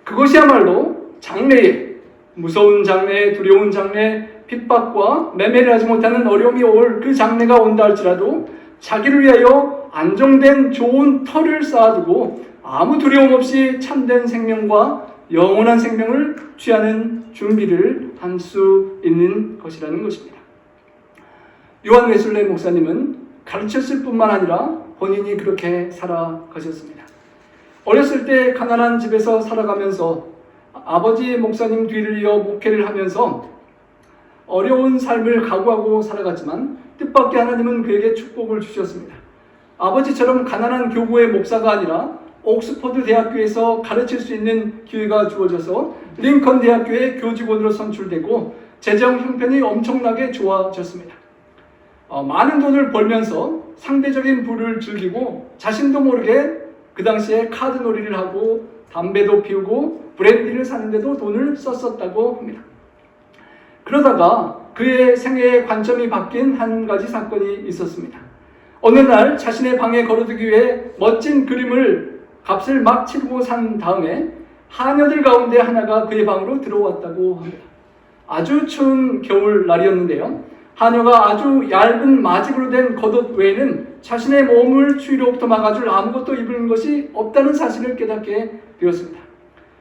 그것이야말로 장래에, 무서운 장래, 두려운 장래, 핍박과 매매를 하지 못하는 어려움이 올 그 장래가 온다 할지라도 자기를 위하여 안정된 좋은 터를 쌓아두고 아무 두려움 없이 참된 생명과 영원한 생명을 취하는 준비를 할 수 있는 것이라는 것입니다. 요한 웨슬레 목사님은 가르쳤을 뿐만 아니라 본인이 그렇게 살아가셨습니다. 어렸을 때 가난한 집에서 살아가면서 아버지 목사님 뒤를 이어 목회를 하면서 어려운 삶을 각오하고 살아갔지만 뜻밖의 하나님은 그에게 축복을 주셨습니다. 아버지처럼 가난한 교구의 목사가 아니라 옥스퍼드 대학교에서 가르칠 수 있는 기회가 주어져서 링컨 대학교의 교직원으로 선출되고 재정 형편이 엄청나게 좋아졌습니다. 많은 돈을 벌면서 상대적인 부를 즐기고 자신도 모르게 그 당시에 카드 놀이를 하고 담배도 피우고 브랜디를 사는데도 돈을 썼었다고 합니다. 그러다가 그의 생애의 관점이 바뀐 한 가지 사건이 있었습니다. 어느 날 자신의 방에 걸어두기 위해 멋진 그림을 값을 막 치르고 산 다음에 하녀들 가운데 하나가 그의 방으로 들어왔다고 합니다. 아주 추운 겨울날이었는데요. 하녀가 아주 얇은 마직으로 된 겉옷 외에는 자신의 몸을 추위로부터 막아줄 아무것도 입은 것이 없다는 사실을 깨닫게 되었습니다.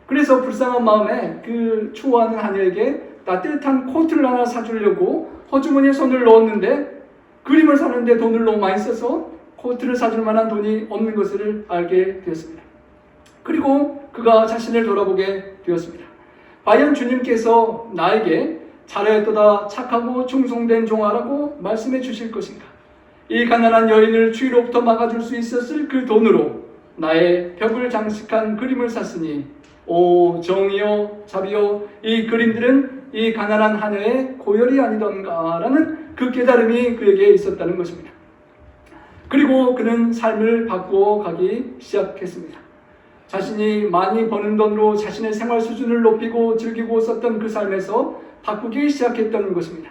그래서 불쌍한 마음에 그 추워하는 하녀에게 따뜻한 코트를 하나 사주려고 허주머니에 손을 넣었는데 그림을 사는데 돈을 너무 많이 써서 코트를 사줄 만한 돈이 없는 것을 알게 되었습니다. 그리고 그가 자신을 돌아보게 되었습니다. 과연 주님께서 나에게 잘하였도다 착하고 충성된 종아라고 말씀해 주실 것인가? 이 가난한 여인을 추위로부터 막아줄 수 있었을 그 돈으로 나의 벽을 장식한 그림을 샀으니 오 정이여 자비여 이 그림들은 이 가난한 하녀의 고열이 아니던가 라는 그 깨달음이 그에게 있었다는 것입니다. 그리고 그는 삶을 바꾸어 가기 시작했습니다. 자신이 많이 버는 돈으로 자신의 생활 수준을 높이고 즐기고 썼던 그 삶에서 바꾸기 시작했던 것입니다.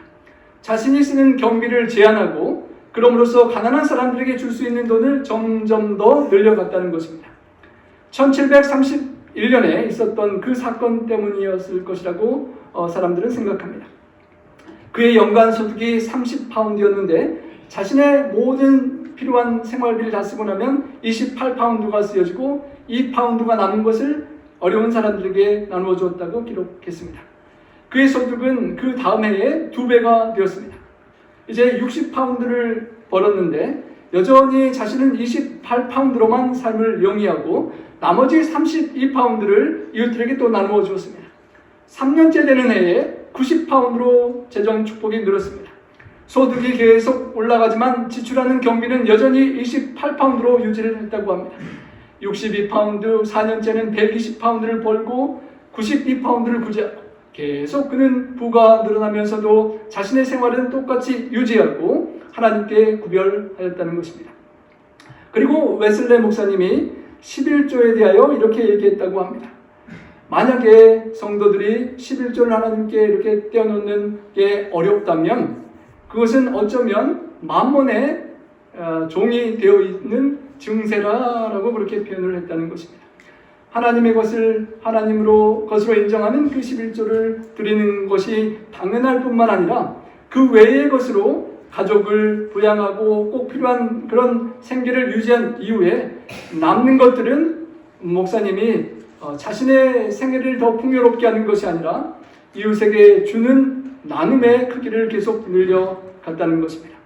자신이 쓰는 경비를 제한하고 그럼으로써 가난한 사람들에게 줄 수 있는 돈을 점점 더 늘려갔다는 것입니다. 1731년에 있었던 그 사건 때문이었을 것이라고 사람들은 생각합니다. 그의 연간 소득이 30파운드였는데 자신의 모든 필요한 생활비를 다 쓰고 나면 28파운드가 쓰여지고 2파운드가 남은 것을 어려운 사람들에게 나누어 주었다고 기록했습니다. 그의 소득은 그 다음 해에 2배가 되었습니다. 이제 60파운드를 벌었는데 여전히 자신은 28파운드로만 삶을 영위하고 나머지 32파운드를 이웃들에게 또 나누어 주었습니다. 3년째 되는 해에 90파운드로 재정 축복이 늘었습니다. 소득이 계속 올라가지만 지출하는 경비는 여전히 28파운드로 유지를 했다고 합니다. 62파운드, 4년째는 120파운드를 벌고 92파운드를 구제하고 계속 그는 부가 늘어나면서도 자신의 생활은 똑같이 유지하고 하나님께 구별하였다는 것입니다. 그리고 웨슬레 목사님이 11조에 대하여 이렇게 얘기했다고 합니다. 만약에 성도들이 11조를 하나님께 이렇게 떼어놓는 게 어렵다면 그것은 어쩌면 만몬의 종이 되어 있는 증세라라고 그렇게 표현을 했다는 것입니다. 하나님의 것을 하나님으로 것으로 인정하는 그 11조를 드리는 것이 당연할 뿐만 아니라 그 외의 것으로 가족을 부양하고 꼭 필요한 그런 생계를 유지한 이후에 남는 것들은 목사님이 자신의 생애를 더 풍요롭게 하는 것이 아니라 이웃에게 주는 나눔의 크기를 계속 늘려갔다는 것입니다.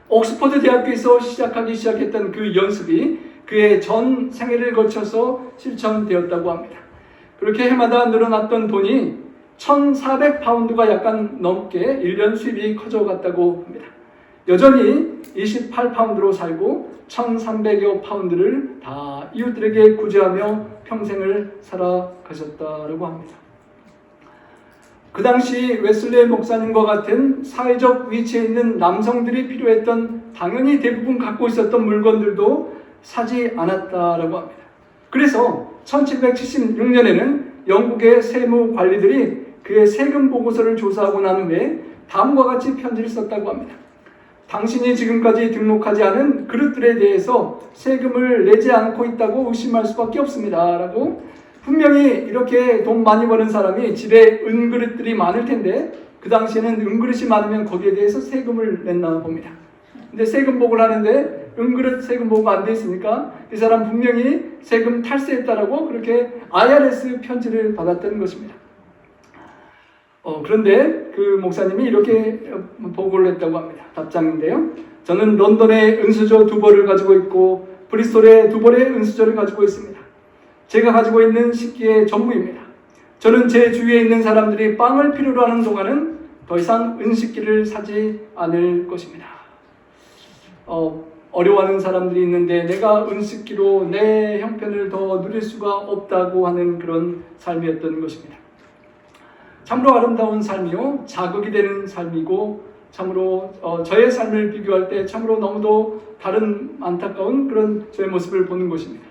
옥스퍼드 대학교에서 시작했던 그 연습이 그의 전 생애를 거쳐서 실천되었다고 합니다. 그렇게 해마다 늘어났던 돈이 1,400파운드가 약간 넘게 1년 수입이 커져갔다고 합니다. 여전히 28파운드로 살고 1,300여 파운드를 다 이웃들에게 구제하며 평생을 살아가셨다고 합니다. 그 당시 웨슬레 목사님과 같은 사회적 위치에 있는 남성들이 필요했던 당연히 대부분 갖고 있었던 물건들도 사지 않았다라고 합니다. 그래서 1776년에는 영국의 세무 관리들이 그의 세금 보고서를 조사하고 난 후에 다음과 같이 편지를 썼다고 합니다. 당신이 지금까지 등록하지 않은 그릇들에 대해서 세금을 내지 않고 있다고 의심할 수밖에 없습니다. 라고 분명히 이렇게 돈 많이 버는 사람이 집에 은그릇들이 많을 텐데 그 당시에는 은그릇이 많으면 거기에 대해서 세금을 냈나 봅니다. 근데 세금 보고를 하는데 은그릇 세금 보고가 안 돼 있으니까 이 사람 분명히 세금 탈세했다라고 그렇게 IRS 편지를 받았다는 것입니다. 그런데 그 목사님이 이렇게 보고를 했다고 합니다. 답장인데요. 저는 런던에 은수저 2벌을 가지고 있고 브리스톨에 2벌의 은수저를 가지고 있습니다. 제가 가지고 있는 식기의 전부입니다. 저는 제 주위에 있는 사람들이 빵을 필요로 하는 동안은 더 이상 은식기를 사지 않을 것입니다. 어려워하는 사람들이 있는데 내가 은식기로 내 형편을 더 누릴 수가 없다고 하는 그런 삶이었던 것입니다. 참으로 아름다운 삶이요 자극이 되는 삶이고 참으로 저의 삶을 비교할 때 참으로 너무도 다른 안타까운 그런 저의 모습을 보는 것입니다.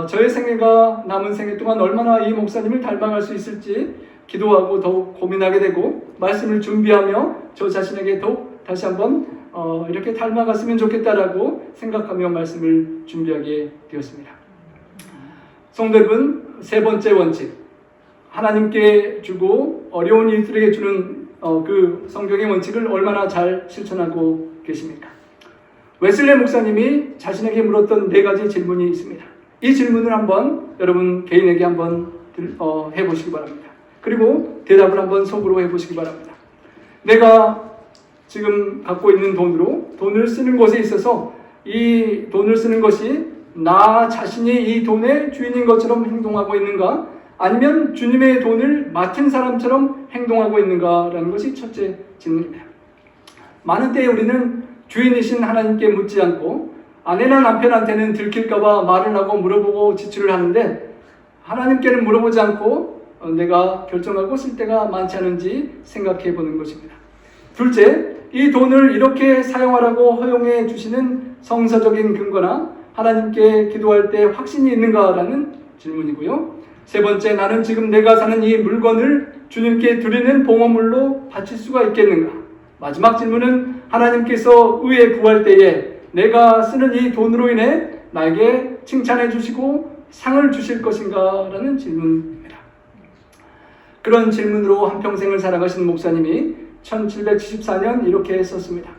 저의 생애가 남은 생애 동안 얼마나 이 목사님을 닮아갈 수 있을지 기도하고 더욱 고민하게 되고 말씀을 준비하며 저 자신에게 더욱 다시 한번 이렇게 닮아갔으면 좋겠다라고 생각하며 말씀을 준비하게 되었습니다. 성도 여러분, 세 번째 원칙, 하나님께 주고 어려운 이들에게 주는 그 성경의 원칙을 얼마나 잘 실천하고 계십니까? 웨슬리 목사님이 자신에게 물었던 4가지 질문이 있습니다. 이 질문을 한번 여러분 개인에게 한번 해보시기 바랍니다. 그리고 대답을 한번 속으로 해보시기 바랍니다. 내가 지금 갖고 있는 돈으로 돈을 쓰는 것에 있어서 이 돈을 쓰는 것이 나 자신이 이 돈의 주인인 것처럼 행동하고 있는가? 아니면 주님의 돈을 맡은 사람처럼 행동하고 있는가라는 것이 첫째 질문입니다. 많은 때에 우리는 주인이신 하나님께 묻지 않고 아내나 남편한테는 들킬까봐 말을 하고 물어보고 지출을 하는데 하나님께는 물어보지 않고 내가 결정하고 쓸 때가 많지 않은지 생각해 보는 것입니다. 둘째, 이 돈을 이렇게 사용하라고 허용해 주시는 성서적인 근거나 하나님께 기도할 때 확신이 있는가라는 질문이고요. 세 번째, 나는 지금 내가 사는 이 물건을 주님께 드리는 봉헌물로 바칠 수가 있겠는가? 마지막 질문은 하나님께서 의에 구할 때에 내가 쓰는 이 돈으로 인해 나에게 칭찬해 주시고 상을 주실 것인가? 라는 질문입니다. 그런 질문으로 한평생을 살아가신 목사님이 1774년 이렇게 썼습니다.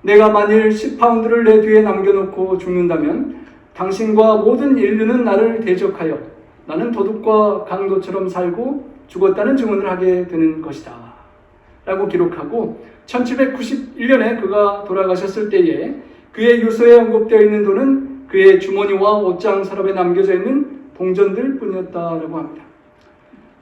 내가 만일 10파운드를 내 뒤에 남겨놓고 죽는다면 당신과 모든 인류는 나를 대적하여 나는 도둑과 강도처럼 살고 죽었다는 증언을 하게 되는 것이다 라고 기록하고 1791년에 그가 돌아가셨을 때에 그의 유서에 언급되어 있는 돈은 그의 주머니와 옷장 서랍에 남겨져 있는 동전들 뿐이었다라고 합니다.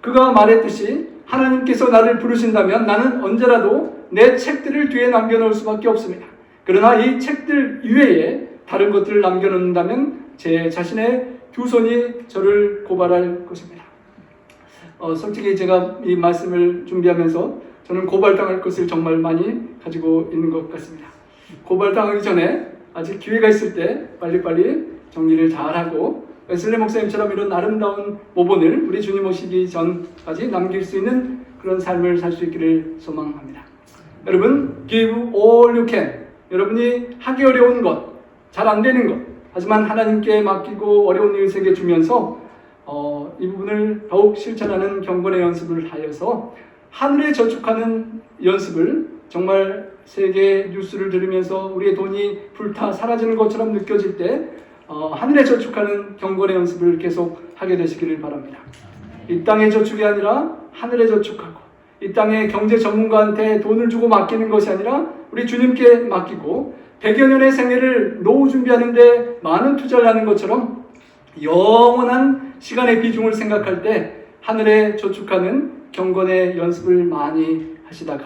그가 말했듯이 하나님께서 나를 부르신다면 나는 언제라도 내 책들을 뒤에 남겨놓을 수밖에 없습니다. 그러나 이 책들 이외에 다른 것들을 남겨놓는다면 제 자신의 두 손이 저를 고발할 것입니다. 솔직히 제가 이 말씀을 준비하면서 저는 고발당할 것을 정말 많이 가지고 있는 것 같습니다. 고발당하기 전에 아직 기회가 있을 때 빨리빨리 정리를 잘하고 웨슬리 목사님처럼 이런 아름다운 모본을 우리 주님 오시기 전까지 남길 수 있는 그런 삶을 살 수 있기를 소망합니다. 여러분, give all you can. 여러분이 하기 어려운 것, 잘 안 되는 것, 하지만 하나님께 맡기고 어려운 일에게 주면서 이 부분을 더욱 실천하는 경건의 연습을 하여서 하늘에 저축하는 연습을 정말 세계 뉴스를 들으면서 우리의 돈이 불타 사라지는 것처럼 느껴질 때 하늘에 저축하는 경건의 연습을 계속 하게 되시기를 바랍니다. 이 땅의 저축이 아니라 하늘에 저축하고 이 땅의 경제 전문가한테 돈을 주고 맡기는 것이 아니라 우리 주님께 맡기고 100여 년의 생애를 노후 준비하는데 많은 투자를 하는 것처럼 영원한 시간의 비중을 생각할 때 하늘에 저축하는 경건의 연습을 많이 하시다가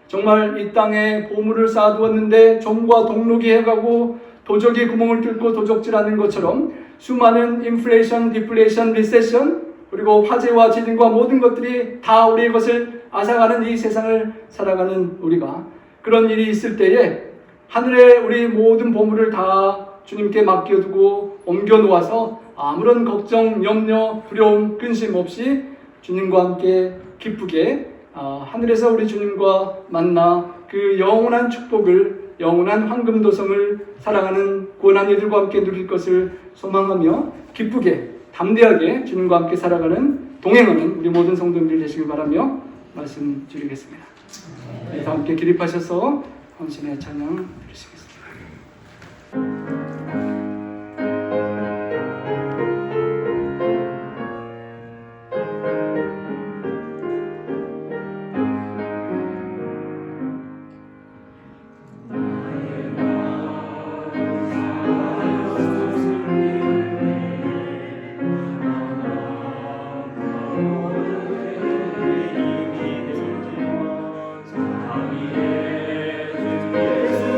정말 이 땅에 보물을 쌓아두었는데 종과 동록이 해가고 도적이 구멍을 뚫고 도적질하는 것처럼 수많은 인플레이션, 디플레이션, 리세션 그리고 화재와 지진과 모든 것들이 다 우리의 것을 앗아가는 이 세상을 살아가는 우리가 그런 일이 있을 때에 하늘에 우리 모든 보물을 다 주님께 맡겨두고 옮겨놓아서 아무런 걱정, 염려, 두려움, 근심 없이 주님과 함께 기쁘게 하늘에서 우리 주님과 만나 그 영원한 축복을 영원한 황금도성을 사랑하는 구원한 이들과 함께 누릴 것을 소망하며 기쁘게 담대하게 주님과 함께 살아가는 동행하는 우리 모든 성도님들 되시길 바라며 말씀 드리겠습니다. 네, 다 함께 기립하셔서 헌신의 찬양 드리시겠습니다.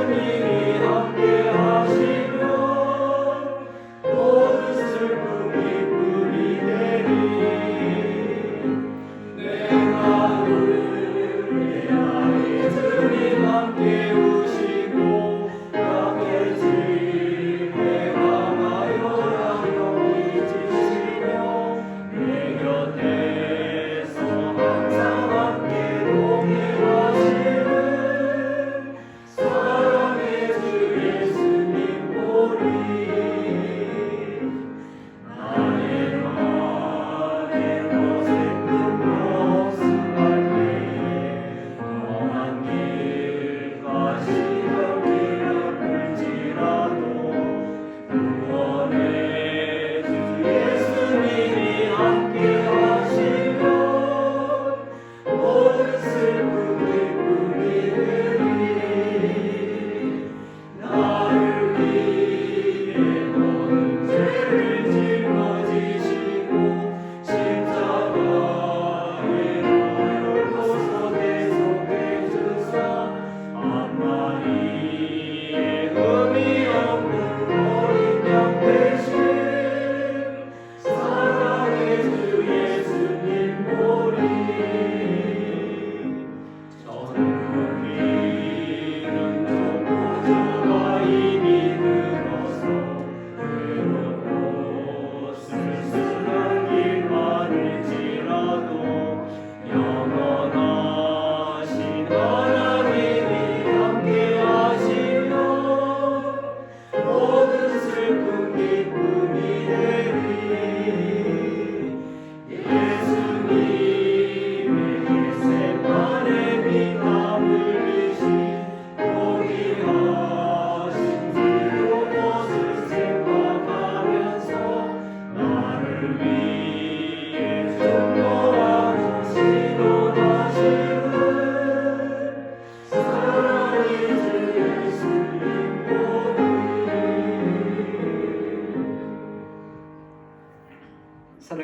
예수님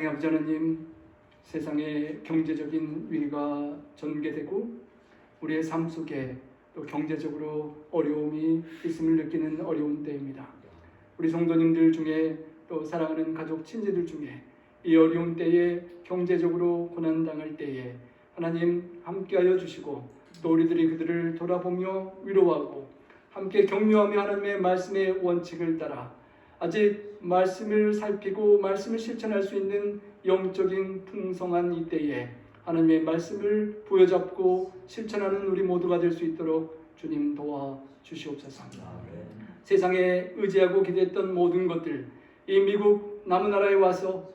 사랑의 아버지 하나님, 세상의 경제적인 위기가 전개되고 우리의 삶 속에 또 경제적으로 어려움이 있음을 느끼는 어려운 때입니다. 우리 성도님들 중에 또 사랑하는 가족 친지들 중에 이 어려운 때에 경제적으로 고난당할 때에 하나님 함께하여 주시고 또 우리들이 그들을 돌아보며 위로하고 함께 격려하며 하나님의 말씀의 원칙을 따라 아직 말씀을 살피고 말씀을 실천할 수 있는 영적인 풍성한 이때에 하나님의 말씀을 부여잡고 실천하는 우리 모두가 될 수 있도록 주님 도와 주시옵소서. 세상에 의지하고 기대했던 모든 것들, 이 미국 남은나라에 와서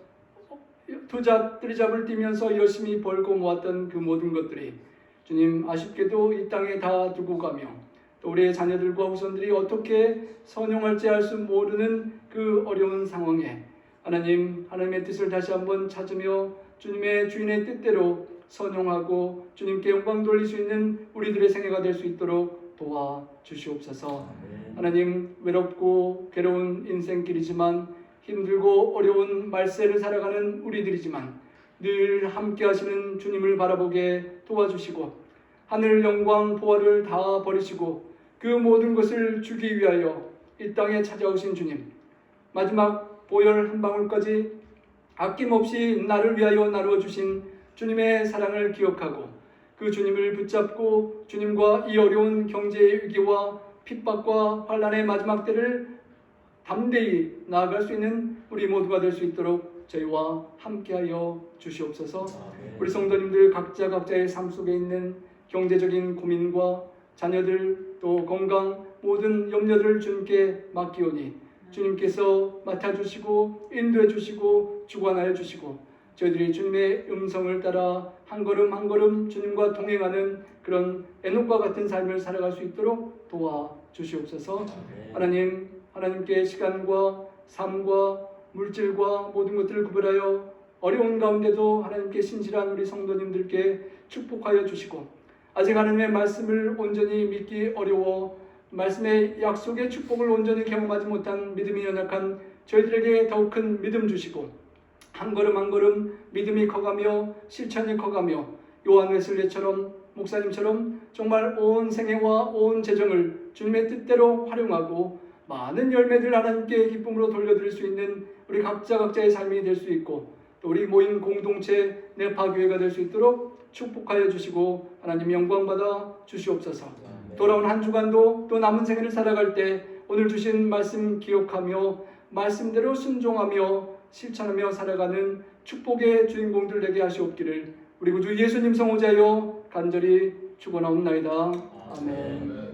뜨리잡을 뛰면서 열심히 벌고 모았던 그 모든 것들이 주님 아쉽게도 이 땅에 다 두고 가며 또 우리의 자녀들과 후손들이 어떻게 선용할지 알 수 모르는 그 어려운 상황에 하나님의 뜻을 다시 한번 찾으며 주님의 주인의 뜻대로 선용하고 주님께 영광 돌릴 수 있는 우리들의 생애가 될 수 있도록 도와 주시옵소서. 하나님, 외롭고 괴로운 인생길이지만 힘들고 어려운 말세를 살아가는 우리들이지만 늘 함께 하시는 주님을 바라보게 도와주시고 하늘 영광 보화를 다 버리시고 그 모든 것을 주기 위하여 이 땅에 찾아오신 주님, 마지막 보혈 한 방울까지 아낌없이 나를 위하여 나누어 주신 주님의 사랑을 기억하고 그 주님을 붙잡고 주님과 이 어려운 경제의 위기와 핍박과 환난의 마지막 때를 담대히 나아갈 수 있는 우리 모두가 될 수 있도록 저희와 함께하여 주시옵소서. 우리 성도님들 각자의 삶 속에 있는 경제적인 고민과 자녀들 또 건강 모든 염려들을 주님께 맡기오니 주님께서 맡아주시고 인도해 주시고 주관하여 주시고 저희들이 주님의 음성을 따라 한 걸음 한 걸음 주님과 동행하는 그런 에녹과 같은 삶을 살아갈 수 있도록 도와 주시옵소서. 하나님께 시간과 삶과 물질과 모든 것들을 구별하여 어려운 가운데도 하나님께 신실한 우리 성도님들께 축복하여 주시고 아직 하나님의 말씀을 온전히 믿기 어려워 말씀의 약속의 축복을 온전히 경험하지 못한 믿음이 연약한 저희들에게 더욱 큰 믿음 주시고 한 걸음 한 걸음 믿음이 커가며 실천이 커가며 요한 웨슬리처럼 목사님처럼 정말 온 생애와 온 재정을 주님의 뜻대로 활용하고 많은 열매들 하나님께 기쁨으로 돌려드릴 수 있는 우리 각자의 삶이 될 수 있고 또 우리 모인 공동체 내파교회가 될 수 있도록 축복하여 주시고 하나님 영광받아 주시옵소서. 돌아온 한 주간도 또 남은 생애를 살아갈 때 오늘 주신 말씀 기억하며 말씀대로 순종하며 실천하며 살아가는 축복의 주인공들 되게 하시옵기를 우리 구주 예수님 성호자여 간절히 축원하옵나이다. 아멘.